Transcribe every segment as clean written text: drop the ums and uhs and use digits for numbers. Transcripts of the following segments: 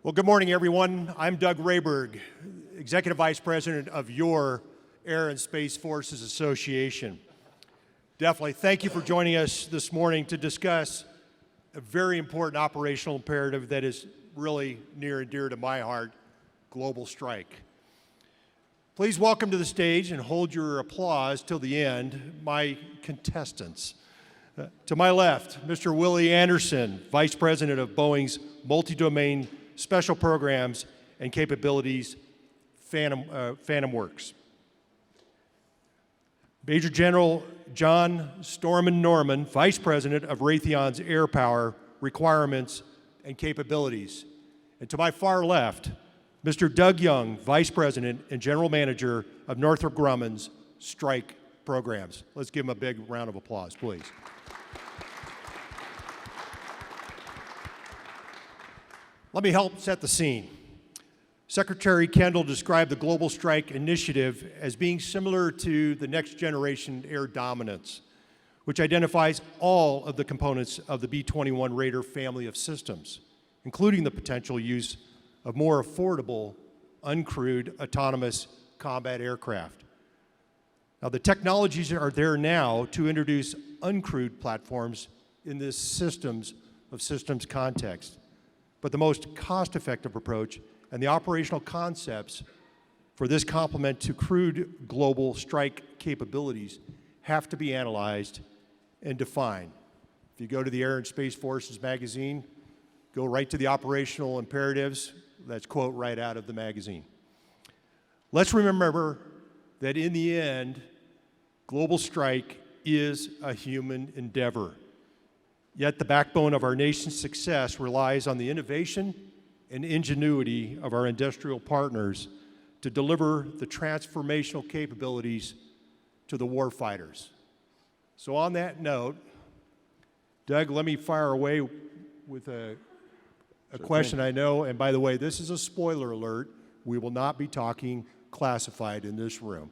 Well, good morning, everyone. I'm Doug Rayberg, Executive Vice President of your Air and Space Forces Association. Definitely, thank you for joining us this morning to discuss a very important operational imperative that is really near and dear to my heart, global strike. Please welcome to the stage and hold your applause till the end, my contestants. To my left, Mr. Willy Anderson, Vice President of Boeing's Multi-Domain Special Programs and Capabilities, Phantom Works. Major General John Storman Norman, Vice President of Raytheon's Airpower Requirements and Capabilities. And to my far left, Mr. Doug Young, Vice President and General Manager of Northrop Grumman's Strike Programs. Let's give him a big round of applause, please. Let me help set the scene. Secretary Kendall described the Global Strike Initiative as being similar to the Next Generation Air Dominance, which identifies all of the components of the B-21 Raider family of systems, including the potential use of more affordable, uncrewed, autonomous combat aircraft. Now, the technologies are there now to introduce uncrewed platforms in this systems context. But the most cost-effective approach and the operational concepts for this complement to crewed global strike capabilities have to be analyzed and defined. If you go to the Air and Space Forces magazine, go right to the operational imperatives. That's quote right out of the magazine. Let's remember that in the end, global strike is a human endeavor. Yet the backbone of our nation's success relies on the innovation and ingenuity of our industrial partners to deliver the transformational capabilities to the warfighters. So on that note, Doug, let me fire away with a question I know, and by the way, this is a spoiler alert. We will not be talking classified in this room.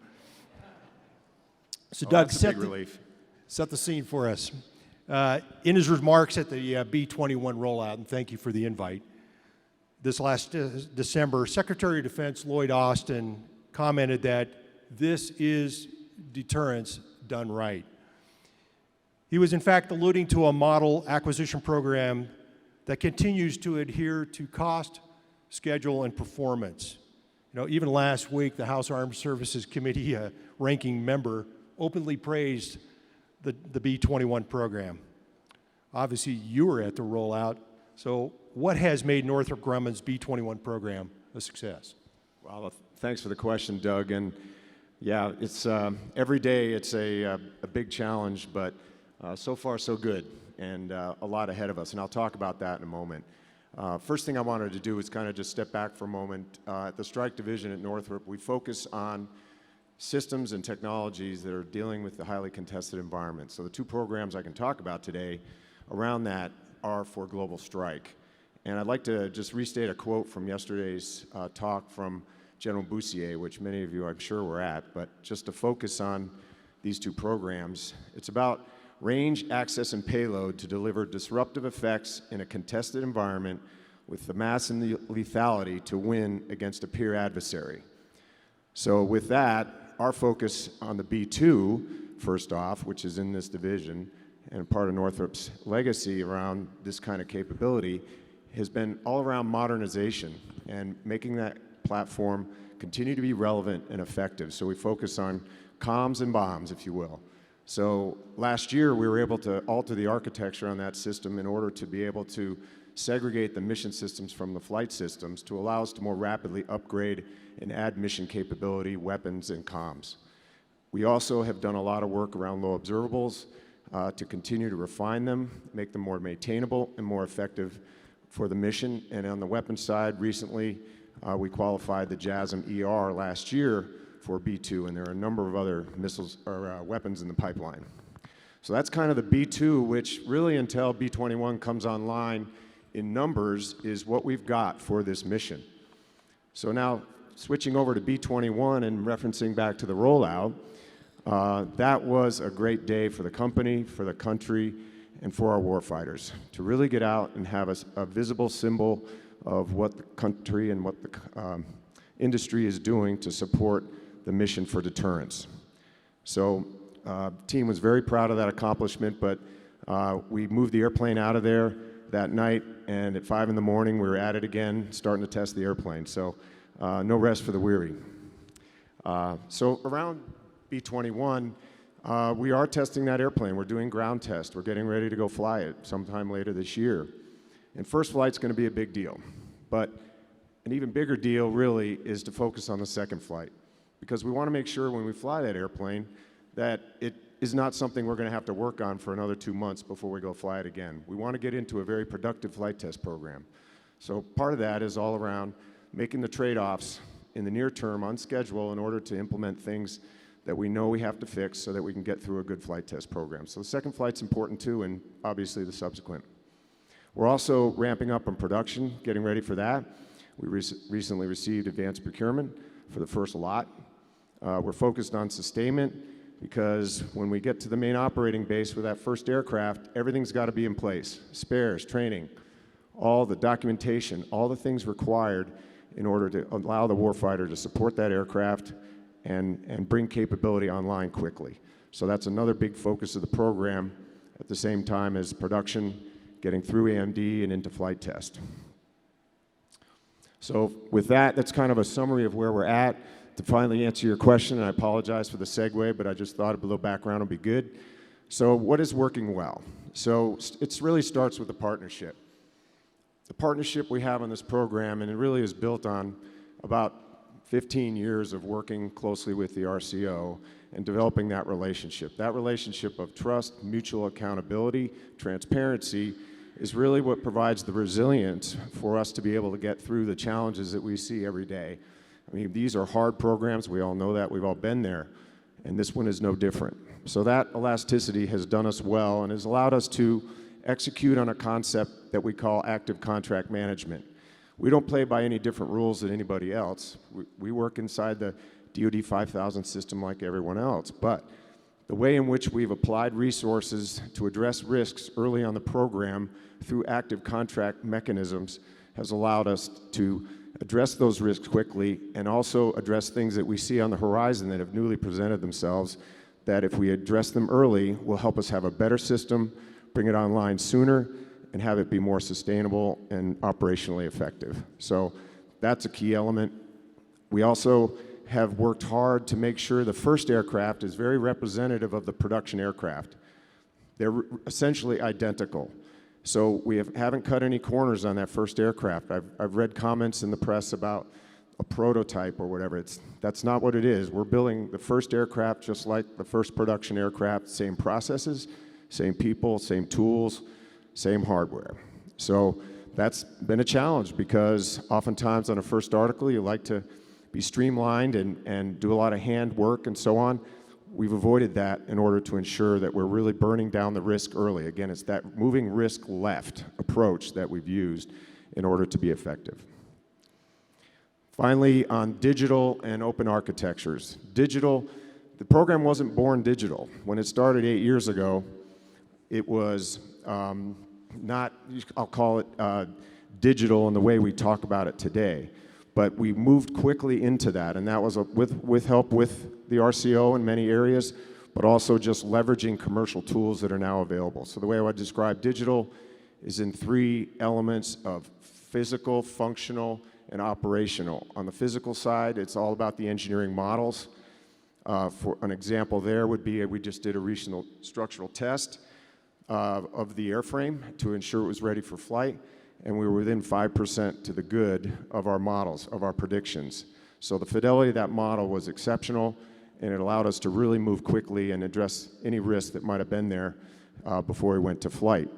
So Doug, set the scene for us. In his remarks at the B-21 rollout, and thank you for the invite, this last December, Secretary of Defense Lloyd Austin commented that this is deterrence done right. He was in fact alluding to a model acquisition program that continues to adhere to cost, schedule, and performance. You know, even last week, the House Armed Services Committee ranking member openly praised the B-21 program. Obviously, you were at the rollout, so what has made Northrop Grumman's B-21 program a success? Well, thanks for the question, Doug. And yeah, it's every day it's a big challenge, but so far so good, and a lot ahead of us, and I'll talk about that in a moment. First thing I wanted to do is kind of just step back for a moment. At the Strike Division at Northrop, we focus on systems and technologies that are dealing with the highly contested environment. So the two programs I can talk about today around that are for global strike. And I'd like to just restate a quote from yesterday's talk from General Bussier, which many of you I'm sure were at, but just to focus on these two programs. It's about range, access, and payload to deliver disruptive effects in a contested environment with the mass and the lethality to win against a peer adversary. So with that, our focus on the B-2, first off, which is in this division, and part of Northrop's legacy around this kind of capability, has been all around modernization and making that platform continue to be relevant and effective. So we focus on comms and bombs, if you will. So last year, we were able to alter the architecture on that system in order to be able to segregate the mission systems from the flight systems to allow us to more rapidly upgrade and add mission capability, weapons, and comms. We also have done a lot of work around low observables to continue to refine them, make them more maintainable and more effective for the mission. And on the weapons side, recently we qualified the JASSM-ER last year for B-2, and there are a number of other missiles or weapons in the pipeline. So that's kind of the B-2, which really until B-21 comes online in numbers is what we've got for this mission. So now switching over to B-21 and referencing back to the rollout, that was a great day for the company, for the country, and for our warfighters to really get out and have a visible symbol of what the country and what the industry is doing to support the mission for deterrence. So the team was very proud of that accomplishment, but we moved the airplane out of there that night, and at 5 in the morning we were at it again, starting to test the airplane. So no rest for the weary. So around B-21, we are testing that airplane. We're doing ground tests. We're getting ready to go fly it sometime later this year. And first flight's going to be a big deal. But an even bigger deal, really, is to focus on the second flight. Because we want to make sure when we fly that airplane that it is not something we're going to have to work on for another 2 months before we go fly it again. We want to get into a very productive flight test program. So part of that is all around making the trade-offs in the near term on schedule in order to implement things that we know we have to fix so that we can get through a good flight test program. So the second flight's important too, and obviously the subsequent. We're also ramping up on production, getting ready for that. We recently received advanced procurement for the first lot. We're focused on sustainment because when we get to the main operating base with that first aircraft, everything's got to be in place. Spares, training, all the documentation, all the things required in order to allow the warfighter to support that aircraft and bring capability online quickly. So that's another big focus of the program at the same time as production, getting through AMD and into flight test. So with that, that's kind of a summary of where we're at. To finally answer your question, and I apologize for the segue, but I just thought a little background would be good. So what is working well? So it really starts with the partnership. The partnership we have on this program, and it really is built on about 15 years of working closely with the RCO and developing that relationship. That relationship of trust, mutual accountability, transparency is really what provides the resilience for us to be able to get through the challenges that we see every day. I mean, these are hard programs. We all know that. We've all been there. And this one is no different. So that elasticity has done us well and has allowed us to execute on a concept that we call active contract management. We don't play by any different rules than anybody else. We work inside the DoD 5000 system like everyone else. But the way in which we've applied resources to address risks early on the program through active contract mechanisms has allowed us to address those risks quickly and also address things that we see on the horizon that have newly presented themselves that if we address them early will help us have a better system, bring it online sooner, and have it be more sustainable and operationally effective. So that's a key element. We also have worked hard to make sure the first aircraft is very representative of the production aircraft. They're essentially identical. So we haven't cut any corners on that first aircraft. I've read comments in the press about a prototype or whatever. That's not what it is. We're building the first aircraft just like the first production aircraft, same processes, same people, same tools, same hardware. So that's been a challenge because oftentimes on a first article you like to be streamlined and do a lot of hand work and so on. We've avoided that in order to ensure that we're really burning down the risk early. Again, it's that moving risk left approach that we've used in order to be effective. Finally, on digital and open architectures. Digital, the program wasn't born digital. When it started 8 years ago, it was not, I'll call it digital in the way we talk about it today. But we moved quickly into that, and that was with help with the RCO in many areas, but also just leveraging commercial tools that are now available. So the way I would describe digital is in 3 elements of physical, functional, and operational. On the physical side, it's all about the engineering models. For an example there would be, we just did a recent structural test of the airframe to ensure it was ready for flight. And we were within 5% to the good of our models, of our predictions. So the fidelity of that model was exceptional, and it allowed us to really move quickly and address any risk that might have been there before we went to flight.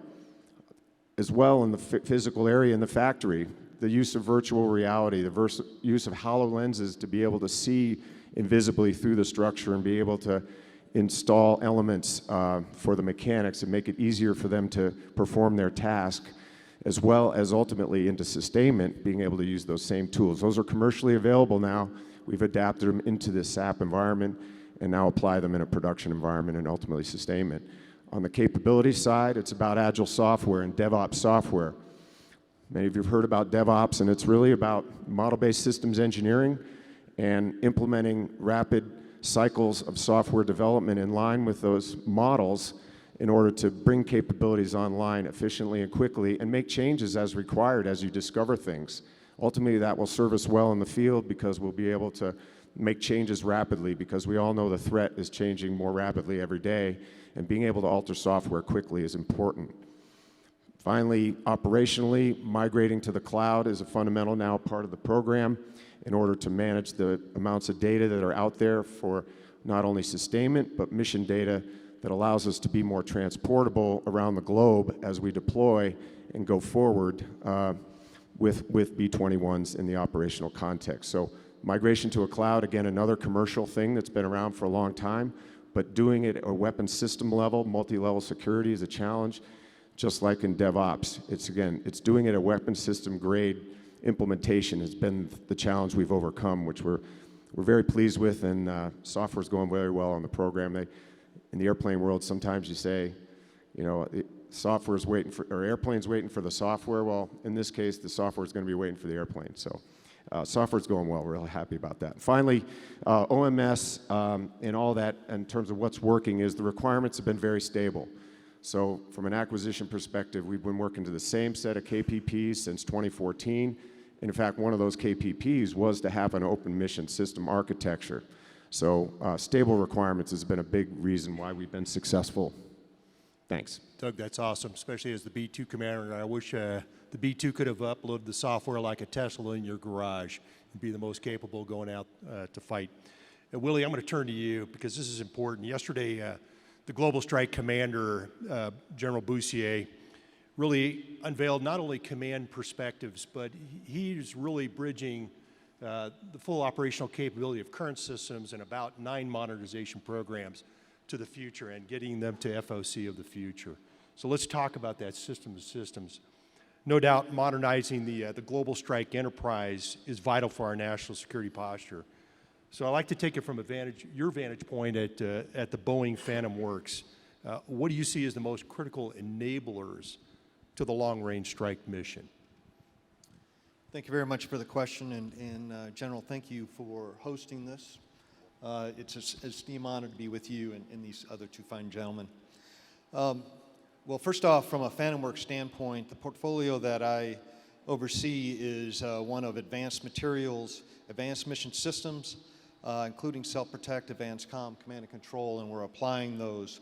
As well, in the physical area in the factory, the use of virtual reality, the use of HoloLenses to be able to see invisibly through the structure and be able to install elements for the mechanics and make it easier for them to perform their task, as well as ultimately into sustainment, being able to use those same tools. Those are commercially available now. We've adapted them into this SAP environment and now apply them in a production environment and ultimately sustainment. On the capability side, it's about agile software and DevOps software. Many of you have heard about DevOps, and it's really about model-based systems engineering and implementing rapid cycles of software development in line with those models in order to bring capabilities online efficiently and quickly and make changes as required as you discover things. Ultimately, that will serve us well in the field because we'll be able to make changes rapidly, because we all know the threat is changing more rapidly every day, and being able to alter software quickly is important. Finally, operationally, migrating to the cloud is a fundamental now part of the program in order to manage the amounts of data that are out there for not only sustainment, but mission data that allows us to be more transportable around the globe as we deploy and go forward with B-21s in the operational context. So migration to a cloud, again, another commercial thing that's been around for a long time, but doing it at a weapons system level, multi-level security is a challenge, just like in DevOps. It's doing it at a weapons system grade implementation has been the challenge we've overcome, which we're very pleased with, and software's going very well on the program. In the airplane world, sometimes you say, you know, software's waiting for, or airplane's waiting for the software. Well, in this case, the software's going to be waiting for the airplane. So software's going well. We're really happy about that. Finally, OMS and all that in terms of what's working is the requirements have been very stable. So from an acquisition perspective, we've been working to the same set of KPPs since 2014. And in fact, one of those KPPs was to have an open mission system architecture. So stable requirements has been a big reason why we've been successful. Thanks. Doug, that's awesome, especially as the B-2 commander. And I wish the B-2 could have uploaded the software like a Tesla in your garage and be the most capable going out to fight. Willie, I'm going to turn to you because this is important. Yesterday, the Global Strike Commander, General Bussier, really unveiled not only command perspectives, but he's really bridging the full operational capability of current systems and about 9 modernization programs to the future and getting them to FOC of the future. So let's talk about that systems. No doubt modernizing the global strike enterprise is vital for our national security posture. So I'd like to take it from your vantage point at the Boeing Phantom Works. What do you see as the most critical enablers to the long-range strike mission? Thank you very much for the question, and General, thank you for hosting this. It's an esteemed honor to be with you and these other 2 fine gentlemen. Well, first off, from a Phantom Works standpoint, the portfolio that I oversee is one of advanced materials, advanced mission systems, including self-protect, advanced command and control, and we're applying those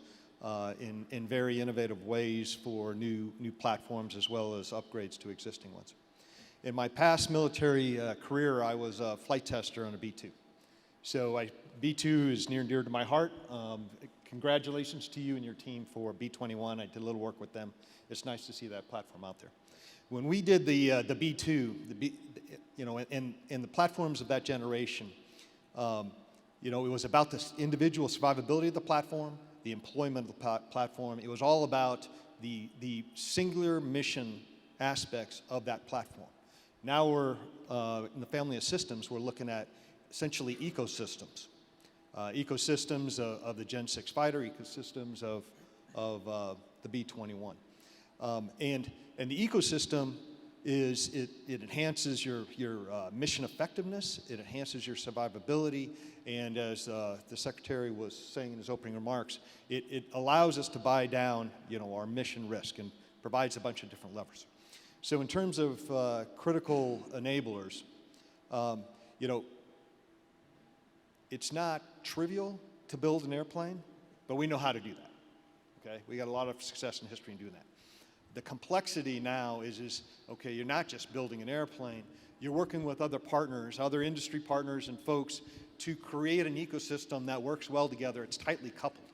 in very innovative ways for new platforms as well as upgrades to existing ones. In my past military career, I was a flight tester on a B-2. So B-2 is near and dear to my heart. Congratulations to you and your team for B-21. I did a little work with them. It's nice to see that platform out there. When we did the B-2, and the platforms of that generation, it was about the individual survivability of the platform, the employment of the platform. It was all about the singular mission aspects of that platform. Now we're, in the family of systems, we're looking at essentially ecosystems. Ecosystems of the Gen 6 fighter, ecosystems of the B-21. And the ecosystem is, it enhances your mission effectiveness, it enhances your survivability, and as the Secretary was saying in his opening remarks, it allows us to buy down our mission risk and provides a bunch of different levers. So in terms of critical enablers, it's not trivial to build an airplane, but we know how to do that, okay? We got a lot of success in history in doing that. The complexity now is okay, you're not just building an airplane, you're working with other partners, other industry partners and folks to create an ecosystem that works well together. It's tightly coupled.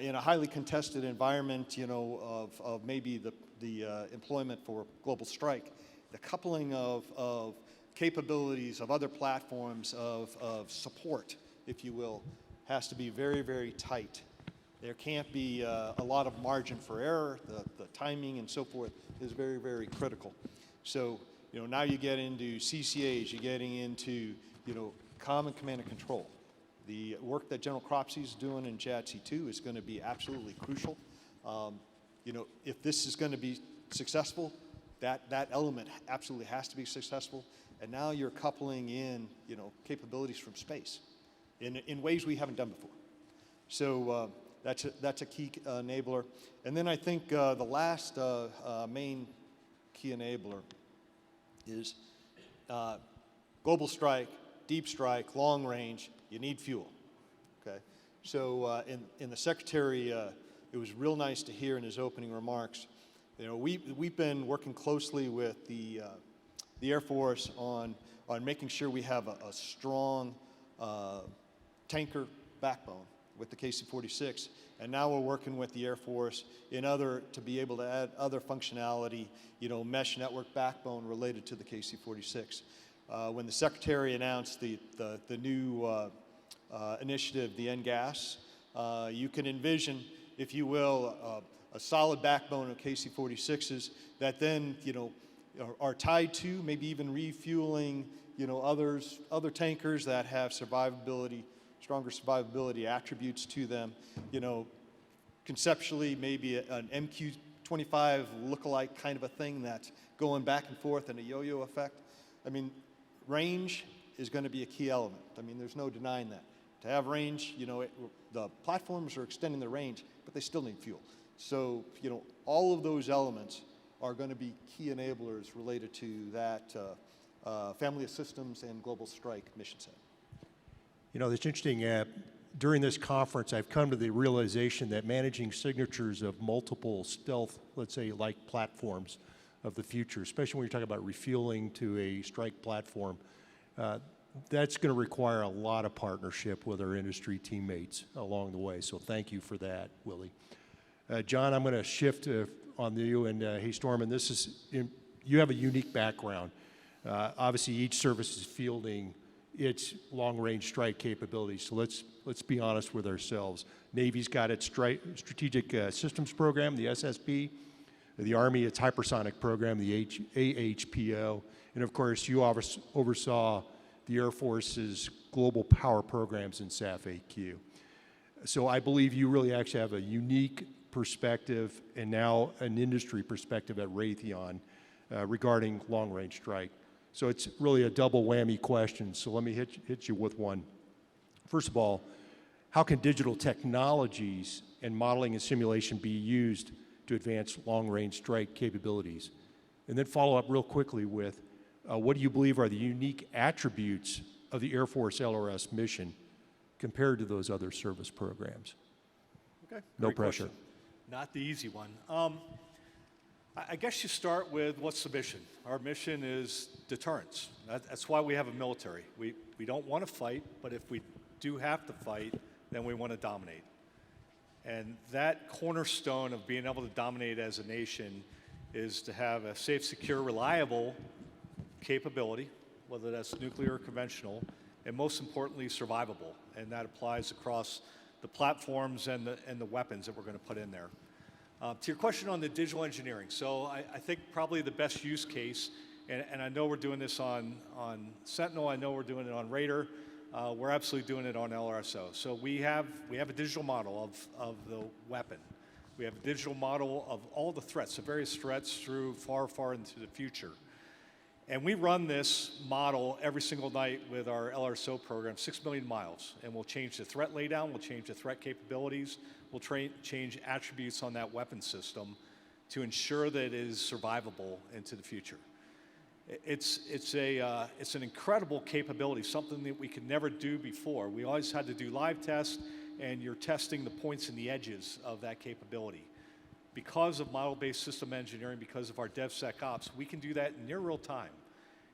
In a highly contested environment, of maybe the employment for global strike, the coupling of capabilities of other platforms of support, if you will, has to be very, very tight. There can't be a lot of margin for error. The timing and so forth is very, very critical. So, now you get into CCAs, you're getting into, common command and control. The work that General Cropsey is doing in JADC2 is going to be absolutely crucial. If this is going to be successful, that element absolutely has to be successful. And now you're coupling in, capabilities from space in ways we haven't done before. So that's a key enabler. And then I think the last main key enabler is global strike, deep strike, long range. You need fuel. Okay. So in the Secretary, it was real nice to hear in his opening remarks. We've been working closely with the Air Force on making sure we have a strong tanker backbone with the KC-46, and now we're working with the Air Force to be able to add other functionality, mesh network backbone related to the KC-46. When the Secretary announced the new initiative, the NGAS, you can envision, if you will, a solid backbone of KC-46s that then, are tied to maybe even refueling, other tankers that have stronger survivability attributes to them. Conceptually, maybe an MQ-25 lookalike kind of a thing that's going back and forth in a yo-yo effect. I mean, range is going to be a key element. I mean, there's no denying that. To have range, the platforms are extending the range, but they still need fuel. So, all of those elements are going to be key enablers related to that family of systems and global strike mission set. It's interesting. During this conference, I've come to the realization that managing signatures of multiple stealth, let's say, like platforms of the future, especially when you're talking about refueling to a strike platform, that's going to require a lot of partnership with our industry teammates along the way. So thank you for that, Willy. John, I'm going to shift on you, and hey, Stormin, you have a unique background. Obviously, each service is fielding its long-range strike capabilities. So let's be honest with ourselves. Navy's got its strategic systems program, the SSP. The Army, its hypersonic program, the AHPO. And of course, you oversaw the Air Force's global power programs in SAF-AQ. So I believe you really actually have a unique perspective and now an industry perspective at Raytheon regarding long-range strike. So it's really a double whammy question. So let me hit you with one. First of all, how can digital technologies and modeling and simulation be used to advance long-range strike capabilities? And then follow up real quickly with, what do you believe are the unique attributes of the Air Force LRS mission compared to those other service programs? Okay. No Great pressure. question. Not the easy one. I guess you start with what's the mission. Our mission is deterrence. That's why we have a military. We don't want to fight, but if we do have to fight, then we want to dominate. And that cornerstone of being able to dominate as a nation is to have a safe, secure, reliable capability, whether that's nuclear or conventional, and most importantly, survivable. And that applies across the platforms and the weapons that we're going to put in there. To your question on the digital engineering, so I think probably the best use case, and I know we're doing this on Sentinel, I know we're doing it on Raider, we're absolutely doing it on LRSO. So we have a digital model of the weapon. We have a digital model of all the threats, the various threats through far, far into the future. And we run this model every single night with our LRSO program, 6 million miles. And we'll change the threat laydown, we'll change the threat capabilities, we'll change attributes on that weapon system to ensure that it is survivable into the future. It's an incredible capability, something that we could never do before. We always had to do live tests, and you're testing the points and the edges of that capability. Because of model-based system engineering, because of our DevSecOps, we can do that in near real time.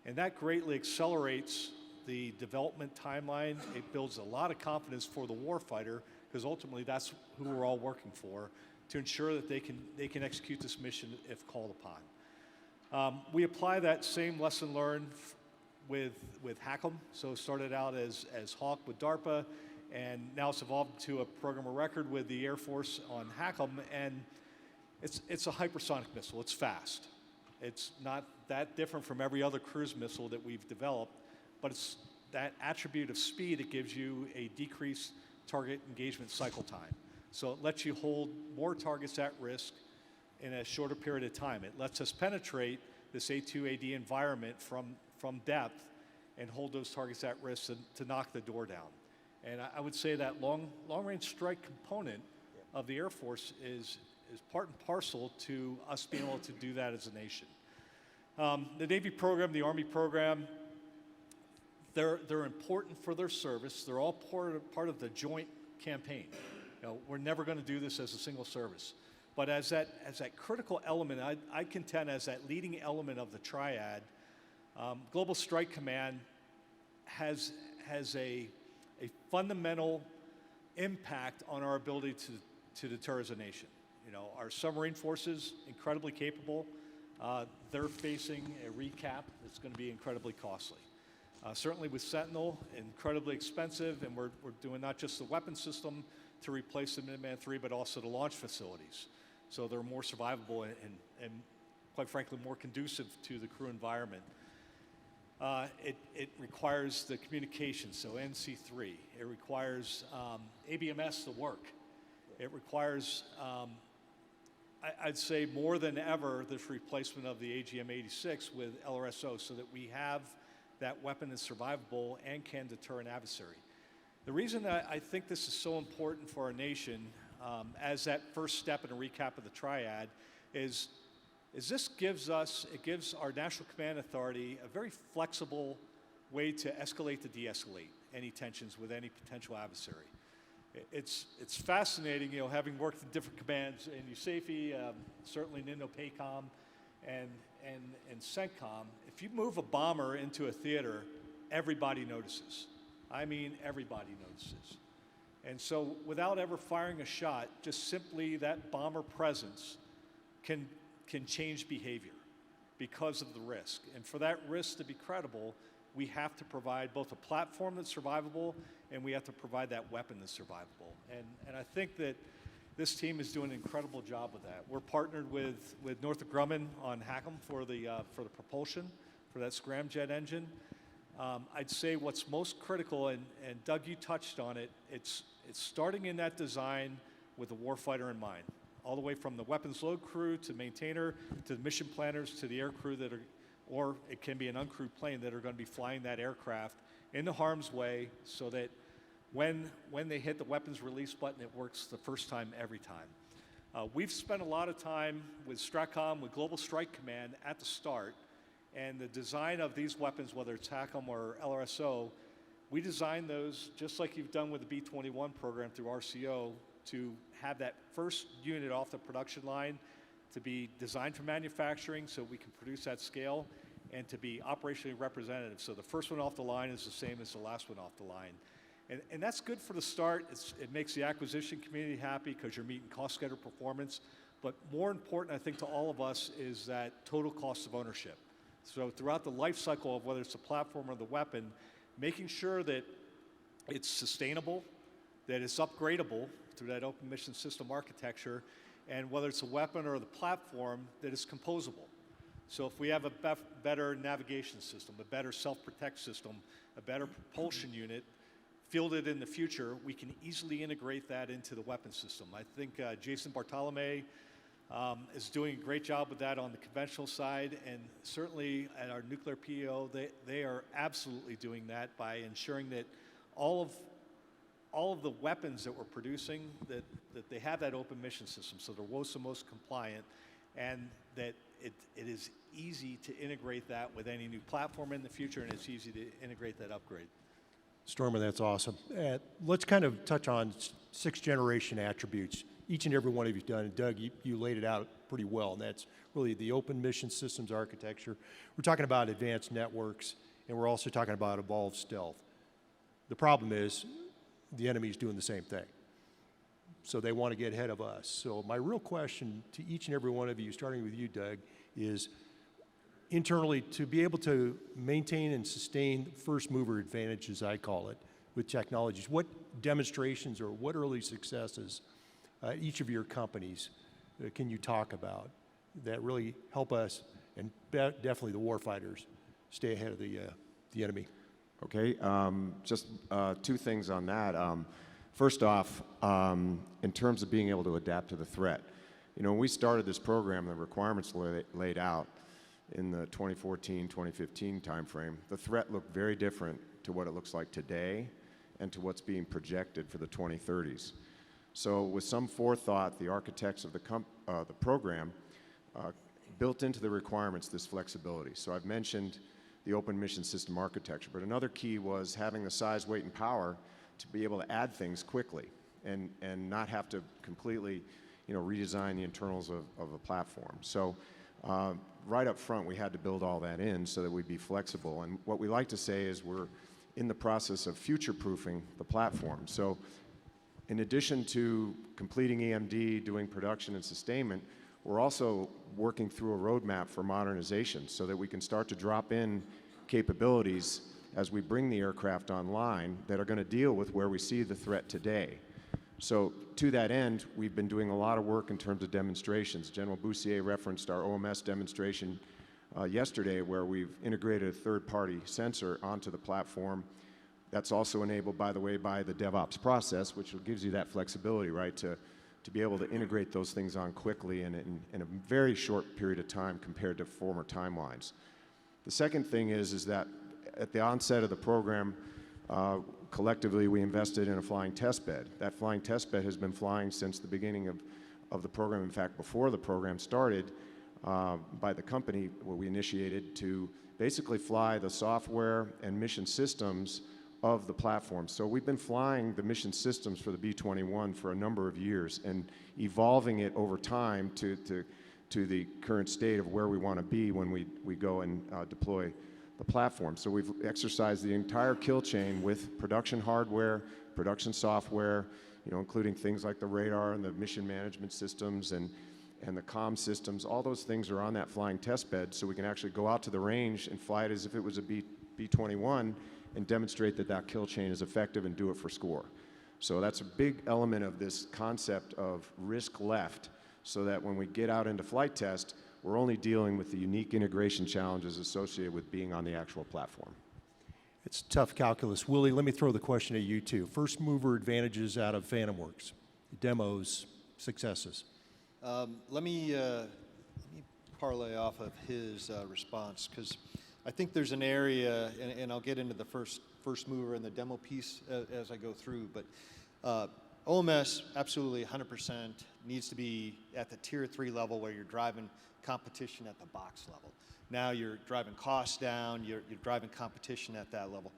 And that greatly accelerates the development timeline. It builds a lot of confidence for the warfighter, because ultimately that's who we're all working for, to ensure that they can execute this mission if called upon. We apply that same lesson learned with HACM. So it started out as Hawk with DARPA, and now it's evolved to a program of record with the Air Force on HACM. And it's a hypersonic missile. It's fast. It's not that different from every other cruise missile that we've developed, but it's that attribute of speed that gives you a decreased target engagement cycle time. So it lets you hold more targets at risk in a shorter period of time. It lets us penetrate this A2AD environment from depth and hold those targets at risk to knock the door down. And I would say that long-range strike component of the Air Force is part and parcel to us being able to do that as a nation. The Navy program, the Army program, they're important for their service. They're all part of the joint campaign. We're never going to do this as a single service. But as that critical element, I contend as that leading element of the triad, Global Strike Command has a fundamental impact on our ability to deter as a nation. Our submarine forces, incredibly capable. They're facing a recap that's going to be incredibly costly. Certainly with Sentinel, incredibly expensive, and we're doing not just the weapon system to replace the Minuteman III, but also the launch facilities. So they're more survivable and quite frankly, more conducive to the crew environment. It requires the communication, so NC3. It requires ABMS to work. It requires, I'd say more than ever, this replacement of the AGM-86 with LRSO so that we have that weapon that's survivable and can deter an adversary. The reason that I think this is so important for our nation as that first step in a recap of the triad is this gives our National Command Authority a very flexible way to escalate to de-escalate any tensions with any potential adversary. It's fascinating, having worked in different commands in USAF, certainly in INDOPACOM and CENTCOM. If you move a bomber into a theater, everybody notices. I mean, everybody notices. And so without ever firing a shot, just simply that bomber presence can change behavior because of the risk. And for that risk to be credible, we have to provide both a platform that's survivable and we have to provide that weapon that's survivable. And I think that this team is doing an incredible job with that. We're partnered with Northrop Grumman on HACM for the propulsion, for that scramjet engine. I'd say what's most critical, and Doug, you touched on it, it's starting in that design with the warfighter in mind, all the way from the weapons load crew to maintainer to the mission planners to the air crew that are, or it can be an uncrewed plane that are going to be flying that aircraft into harm's way so that when they hit the weapons release button, it works the first time every time. We've spent a lot of time with STRATCOM, with Global Strike Command at the start, and the design of these weapons, whether it's HACM or LRSO, we designed those just like you've done with the B-21 program through RCO to have that first unit off the production line to be designed for manufacturing so we can produce at scale and to be operationally representative. So the first one off the line is the same as the last one off the line. And that's good for the start. It makes the acquisition community happy because you're meeting cost schedule performance. But more important, I think, to all of us is that total cost of ownership. So throughout the life cycle of whether it's the platform or the weapon, making sure that it's sustainable, that it's upgradable through that open mission system architecture, and whether it's a weapon or the platform, that it's composable. So if we have a better navigation system, a better self-protect system, a better propulsion unit, fielded in the future, we can easily integrate that into the weapon system. I think Jason Bartolome is doing a great job with that on the conventional side, and certainly at our nuclear PEO, they are absolutely doing that by ensuring that all of the weapons that we're producing, that they have that open mission system, so they're WOSA-most compliant, and that it is easy to integrate that with any new platform in the future, and it's easy to integrate that upgrade. Stormer, that's awesome. Let's kind of touch on sixth generation attributes. Each and every one of you've done, and Doug, you laid it out pretty well, and that's really the open mission systems architecture. We're talking about advanced networks, and we're also talking about evolved stealth. The problem is the enemy's doing the same thing. So they want to get ahead of us. So my real question to each and every one of you, starting with you, Doug, is internally to be able to maintain and sustain first mover advantage, as I call it, with technologies. What demonstrations or what early successes each of your companies can you talk about that really help us and definitely the warfighters stay ahead of the enemy? Okay, just two things on that. First off, in terms of being able to adapt to the threat, when we started this program, the requirements laid out, in the 2014, 2015 timeframe, the threat looked very different to what it looks like today and to what's being projected for the 2030s. So with some forethought, the architects of the program built into the requirements this flexibility. So I've mentioned the open mission system architecture, but another key was having the size, weight, and power to be able to add things quickly and not have to completely redesign the internals of a platform. So right up front, we had to build all that in so that we'd be flexible. And what we like to say is we're in the process of future-proofing the platform. So in addition to completing EMD, doing production and sustainment, we're also working through a roadmap for modernization so that we can start to drop in capabilities as we bring the aircraft online that are going to deal with where we see the threat today. So to that end, we've been doing a lot of work in terms of demonstrations. General Bussier referenced our OMS demonstration yesterday, where we've integrated a third-party sensor onto the platform. That's also enabled, by the way, by the DevOps process, which gives you that flexibility, right, to be able to integrate those things on quickly and in a very short period of time compared to former timelines. The second thing is that at the onset of the program, collectively we invested in a flying test bed. That flying test bed has been flying since the beginning of the program. In fact, before the program started, by the company, where we initiated to basically fly the software and mission systems of the platform. So we've been flying the mission systems for the B-21 for a number of years and evolving it over time to the current state of where we want to be when we go and deploy the platform. So we've exercised the entire kill chain with production hardware, production software, including things like the radar and the mission management systems and the comm systems. All those things are on that flying test bed, so we can actually go out to the range and fly it as if it was a B-21 and demonstrate that kill chain is effective and do it for score. So that's a big element of this concept of risk left, so that when we get out into flight test, we're only dealing with the unique integration challenges associated with being on the actual platform. It's tough calculus. Willy, let me throw the question at you too. First mover advantages out of Phantom Works, demos, successes. Let me parlay off of his response, because I think there's an area, and I'll get into the first mover and the demo piece as I go through, but OMS, absolutely 100% needs to be at the tier 3 level, where you're driving competition at the box level. Now you're driving costs down, you're driving competition at that level.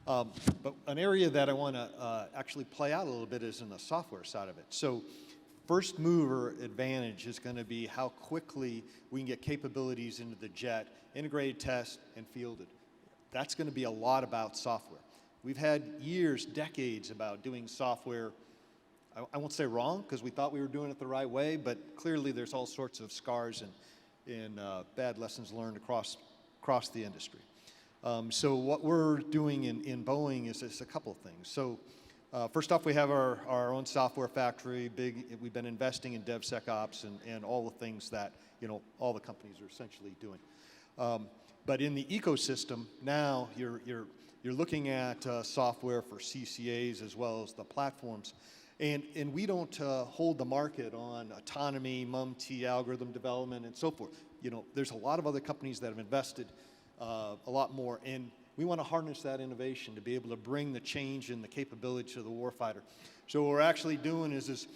But an area that I want to actually play out a little bit is in the software side of it. So first mover advantage is going to be how quickly we can get capabilities into the jet, integrated, test, and fielded. That's going to be a lot about software. We've had years, decades about doing software. I won't say wrong, because we thought we were doing it the right way, but clearly there's all sorts of scars and bad lessons learned across the industry. So what we're doing in Boeing is a couple of things. So first off, we have our own software factory. We've been investing in DevSecOps and all the things that all the companies are essentially doing. But in the ecosystem now, you're looking at software for CCAs as well as the platforms. And we don't hold the market on autonomy, MUM-T, algorithm development, and so forth. There's a lot of other companies that have invested a lot more, and we want to harness that innovation to be able to bring the change in the capability to the warfighter. So what we're actually doing is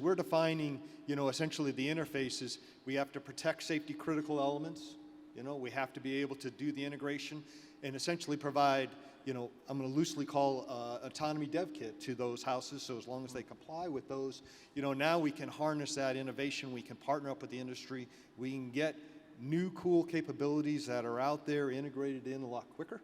we're defining, essentially the interfaces. We have to protect safety critical elements. We have to be able to do the integration and essentially provide, I'm going to loosely call autonomy dev kit to those houses. So as long as they comply with those, now we can harness that innovation. We can partner up with the industry. We can get new cool capabilities that are out there integrated in a lot quicker.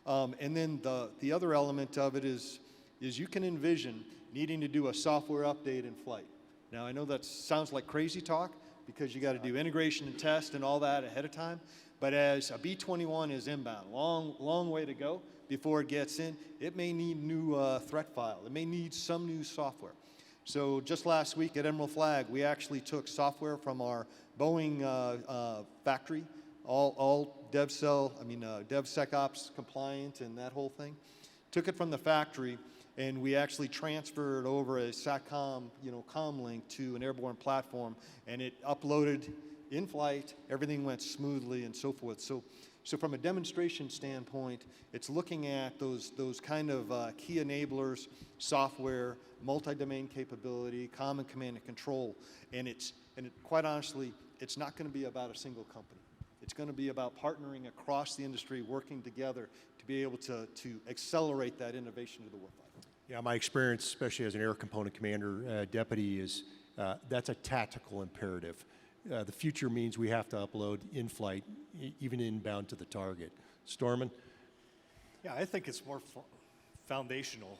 And then the other element of it is you can envision needing to do a software update in flight. Now I know that sounds like crazy talk, because you got to do integration and test and all that ahead of time. But as a B-21 is inbound, long way to go before it gets in, it may need new threat file. It may need some new software. So just last week at Emerald Flag, we actually took software from our Boeing factory, all DevSecOps compliant and that whole thing. Took it from the factory, and we actually transferred over a SATCOM, comm link to an airborne platform, and it uploaded in flight, everything went smoothly and so forth. So from a demonstration standpoint, it's looking at those kind of key enablers, software, multi-domain capability, common command and control, quite honestly, it's not going to be about a single company. It's going to be about partnering across the industry, working together to be able to accelerate that innovation to the warfighter. Yeah, my experience, especially as an air component commander deputy, is that's a tactical imperative. The future means we have to upload in flight, even inbound to the target. Storman? Yeah, I think it's more foundational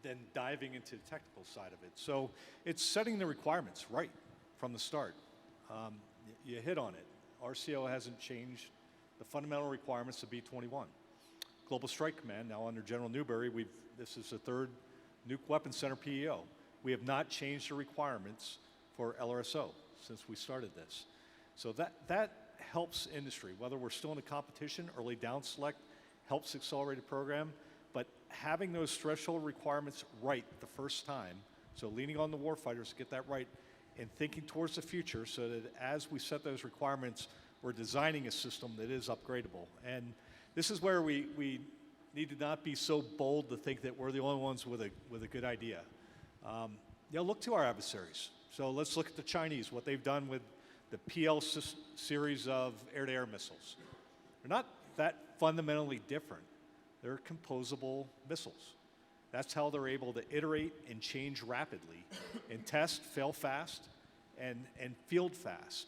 than diving into the technical side of it. So it's setting the requirements right from the start. You hit on it. RCO hasn't changed the fundamental requirements of B-21. Global Strike Command, now under General Newberry, this is the third Nuke Weapons Center PEO. We have not changed the requirements for LRSO since we started this. So that helps industry, whether we're still in a competition, early down select helps accelerate a program, but having those threshold requirements right the first time, so leaning on the warfighters to get that right, and thinking towards the future so that as we set those requirements, we're designing a system that is upgradable. And this is where we need to not be so bold to think that we're the only ones with a good idea. Look to our adversaries. So let's look at the Chinese, what they've done with the PL series of air-to-air missiles. They're not that fundamentally different. They're composable missiles. That's how they're able to iterate and change rapidly and test, fail fast, and field fast.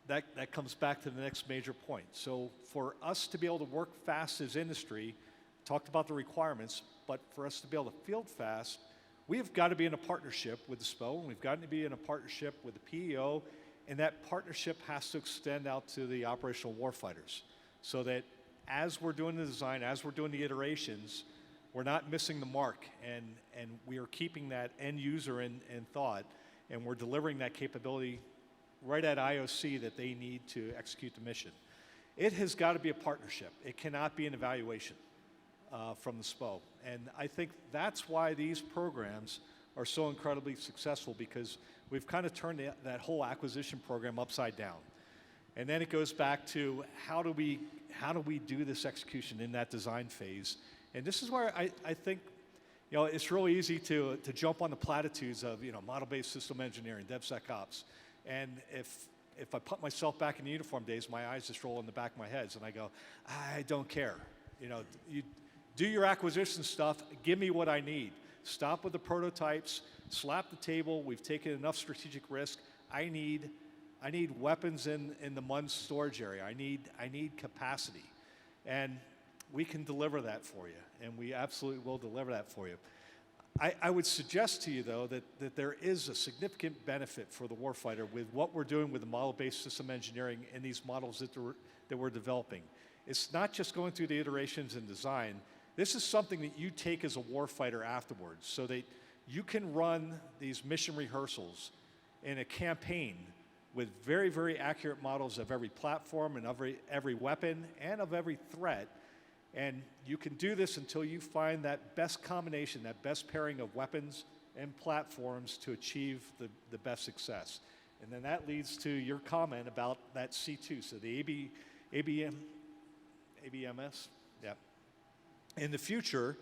That comes back to the next major point. So for us to be able to work fast as industry, talked about the requirements, but for us to be able to field fast, we have got to be in a partnership with the SPO, and we've got to be in a partnership with the PEO, and that partnership has to extend out to the operational warfighters so that as we're doing the design, as we're doing the iterations, we're not missing the mark, and we are keeping that end user in thought, and we're delivering that capability right at IOC that they need to execute the mission. It has got to be a partnership. It cannot be an evaluation from the SPO. And I think that's why these programs are so incredibly successful, because we've kind of turned that whole acquisition program upside down. And then it goes back to how do we do this execution in that design phase. And this is where I think, it's really easy to jump on the platitudes of, model-based system engineering, DevSecOps. And if I put myself back in the uniform days, my eyes just roll in the back of my head, and I go, I don't care. You do your acquisition stuff, give me what I need. Stop with the prototypes, slap the table, we've taken enough strategic risk. I need weapons in the MUN storage area. I need capacity. And we can deliver that for you, and we absolutely will deliver that for you. I would suggest to you, though, that there is a significant benefit for the warfighter with what we're doing with the model-based system engineering and these models that we're developing. It's not just going through the iterations and design. This is something that you take as a warfighter afterwards so that you can run these mission rehearsals in a campaign with very, very accurate models of every platform and every weapon and of every threat. And you can do this until you find that best combination, that best pairing of weapons and platforms to achieve the best success. And then that leads to your comment about that C2, so the ABMS, yeah. In the future,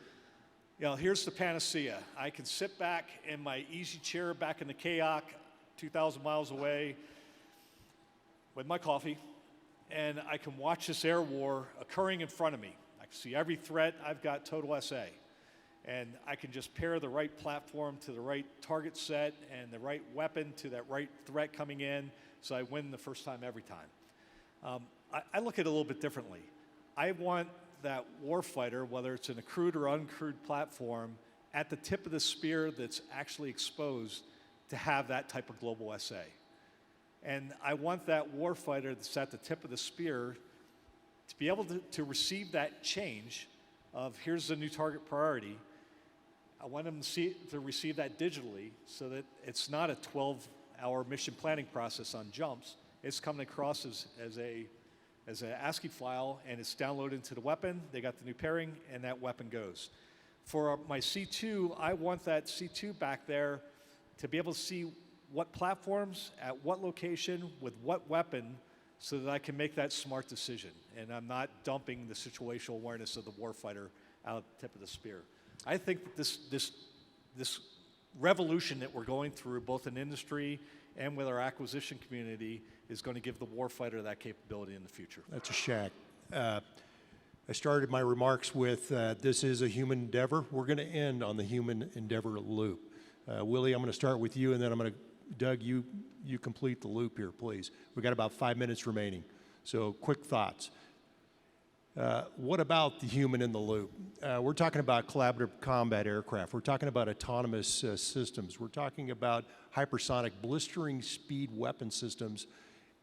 here's the panacea. I can sit back in my easy chair back in the KAOC, 2,000 miles away, with my coffee, and I can watch this air war occurring in front of me. I can see every threat. I've got total SA. And I can just pair the right platform to the right target set and the right weapon to that right threat coming in, so I win the first time every time. I look at it a little bit differently. I want that warfighter, whether it's an accrued or uncrewed platform, at the tip of the spear that's actually exposed to have that type of global SA. And I want that warfighter that's at the tip of the spear to be able to receive that change of here's the new target priority. I want them to receive that digitally so that it's not a 12-hour mission planning process on jumps. It's coming across as an ASCII file, and it's downloaded into the weapon. They got the new pairing, and that weapon goes. For my C2, I want that C2 back there to be able to see what platforms, at what location, with what weapon, so that I can make that smart decision. And I'm not dumping the situational awareness of the warfighter out the tip of the spear. I think that this revolution that we're going through, both in industry and with our acquisition community, is going to give the warfighter that capability in the future. That's a shack. I started my remarks with this is a human endeavor. We're going to end on the human endeavor loop. Willie, I'm going to start with you, and then I'm going to, Doug, you complete the loop here, please. We've got about 5 minutes remaining, so quick thoughts. What about the human in the loop? We're talking about collaborative combat aircraft. We're talking about autonomous systems. We're talking about hypersonic blistering speed weapon systems,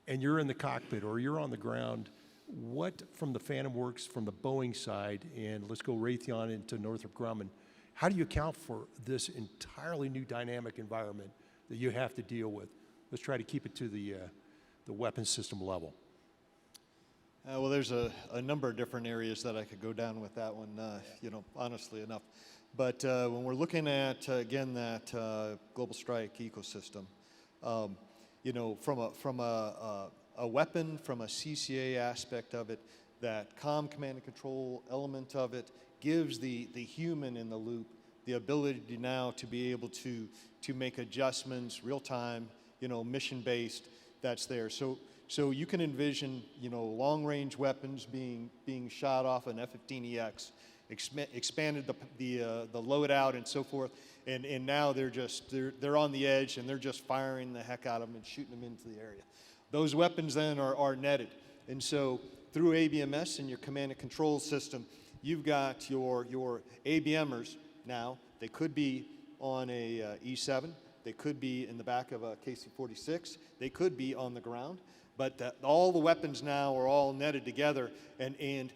and you're in the cockpit or you're on the ground. What from the Phantom Works, from the Boeing side, and let's go Raytheon into Northrop Grumman, how do you account for this entirely new dynamic environment that you have to deal with? Let's try to keep it to the weapons system level. Well, there's a number of different areas that I could go down with that one, honestly enough. But when we're looking at, again, that global strike ecosystem, from a weapon, from a CCA aspect of it, that comm command and control element of it gives the human in the loop the ability now to be able to make adjustments real time, mission based. That's there. So you can envision, long range weapons being shot off an F-15EX, expanded the loadout and so forth, and now they're on the edge and they're just firing the heck out of them and shooting them into the area. Those weapons then are netted, and so through ABMS and your command and control system, you've got your ABMers now. They could be on a E7, they could be in the back of a KC-46, they could be on the ground, but all the weapons now are all netted together, and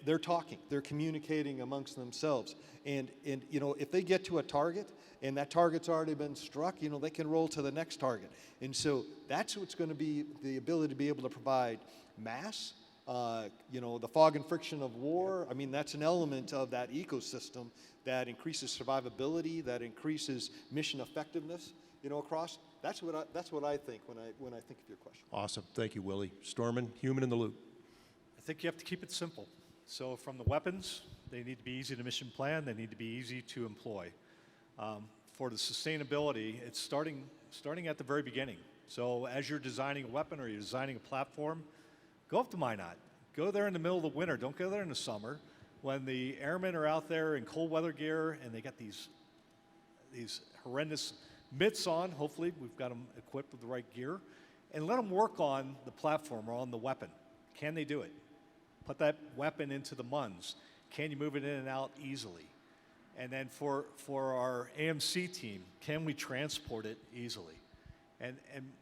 they're talking, they're communicating amongst themselves, and if they get to a target and that target's already been struck, they can roll to the next target, and so that's what's going to be the ability to be able to provide mass. The fog and friction of war, I mean, that's an element of that ecosystem that increases survivability, that increases mission effectiveness, across. That's what I think when I think of your question. Awesome. Thank you, Willie. Storman, human in the loop. I think you have to keep it simple. So from the weapons, they need to be easy to mission plan, they need to be easy to employ. For the sustainability, it's starting at the very beginning. So as you're designing a weapon or you're designing a platform, go up to Minot. Go there in the middle of the winter. Don't go there in the summer when the airmen are out there in cold weather gear and they got these horrendous mitts on. Hopefully, we've got them equipped with the right gear. And let them work on the platform or on the weapon. Can they do it? Put that weapon into the MUNs. Can you move it in and out easily? And then for our AMC team, can we transport it easily? And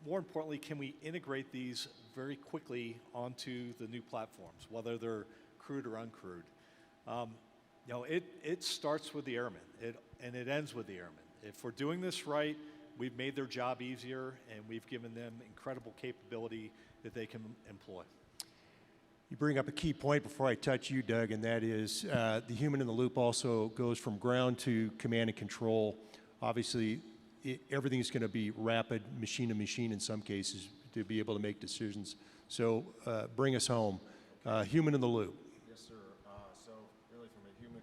more importantly, can we integrate these very quickly onto the new platforms, whether they're crewed or uncrewed? It starts with the airmen, and it ends with the airmen. If we're doing this right, we've made their job easier, and we've given them incredible capability that they can employ. You bring up a key point before I touch you, Doug, and that is the human in the loop also goes from ground to command and control. Obviously, everything's going to be rapid, machine to machine in some cases, to be able to make decisions. So bring us home. Human in the loop. Yes, sir. So really from a human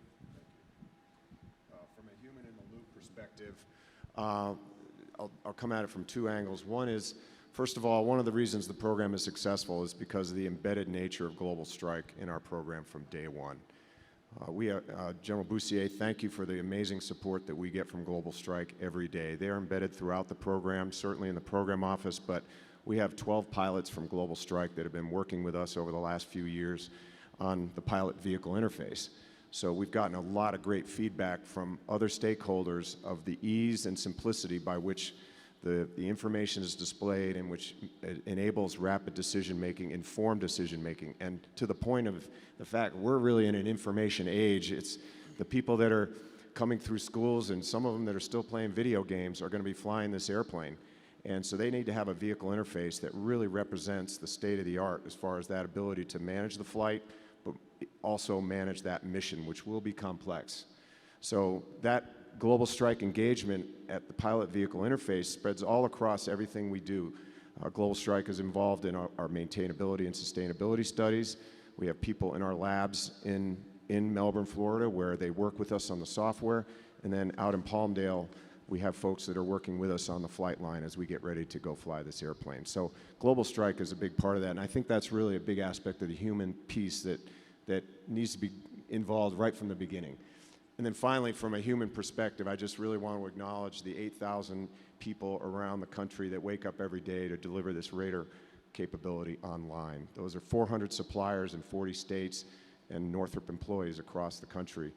in the loop perspective, I'll come at it from two angles. One is, first of all, one of the reasons the program is successful is because of the embedded nature of Global Strike in our program from day one. General Boussier, thank you for the amazing support that we get from Global Strike every day. They are embedded throughout the program, certainly in the program office, but we have 12 pilots from Global Strike that have been working with us over the last few years on the pilot vehicle interface. So we've gotten a lot of great feedback from other stakeholders of the ease and simplicity by which the information is displayed and which enables rapid decision-making, informed decision-making. And to the point of the fact we're really in an information age, it's the people that are coming through schools and some of them that are still playing video games are going to be flying this airplane. And so they need to have a vehicle interface that really represents the state of the art as far as that ability to manage the flight, but also manage that mission, which will be complex. So that global strike engagement at the pilot vehicle interface spreads all across everything we do. Global strike is involved in our maintainability and sustainability studies. We have people in our labs in Melbourne, Florida, where they work with us on the software. And then out in Palmdale, we have folks that are working with us on the flight line as we get ready to go fly this airplane. So global strike is a big part of that, and I think that's really a big aspect of the human piece that needs to be involved right from the beginning. And then finally, from a human perspective, I just really want to acknowledge the 8,000 people around the country that wake up every day to deliver this radar capability online. Those are 400 suppliers in 40 states and Northrop employees across the country,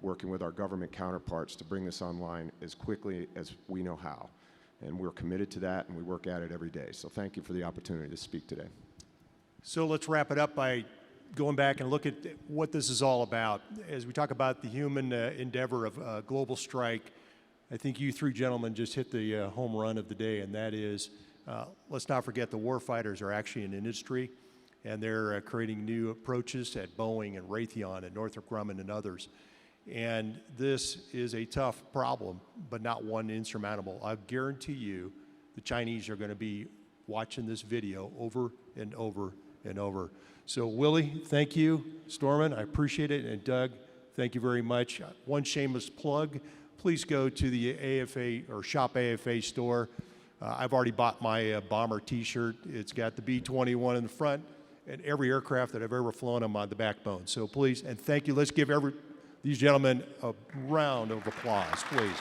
working with our government counterparts to bring this online as quickly as we know how. And we're committed to that, and we work at it every day. So thank you for the opportunity to speak today. So let's wrap it up by going back and look at what this is all about. As we talk about the human endeavor of global strike, I think you three gentlemen just hit the home run of the day, and that is, let's not forget the warfighters are actually an industry, and they're creating new approaches at Boeing and Raytheon and Northrop Grumman and others. And this is a tough problem, but not one insurmountable. I guarantee you the Chinese are going to be watching this video over and over and over. So Willy, thank you. Stormin, I appreciate it. And Doug, thank you very much. One shameless plug, please go to the AFA or Shop AFA store. I've already bought my bomber t-shirt. It's got the B-21 in the front and every aircraft that I've ever flown on the backbone. So please, and thank you. Let's give these gentlemen a round of applause, please.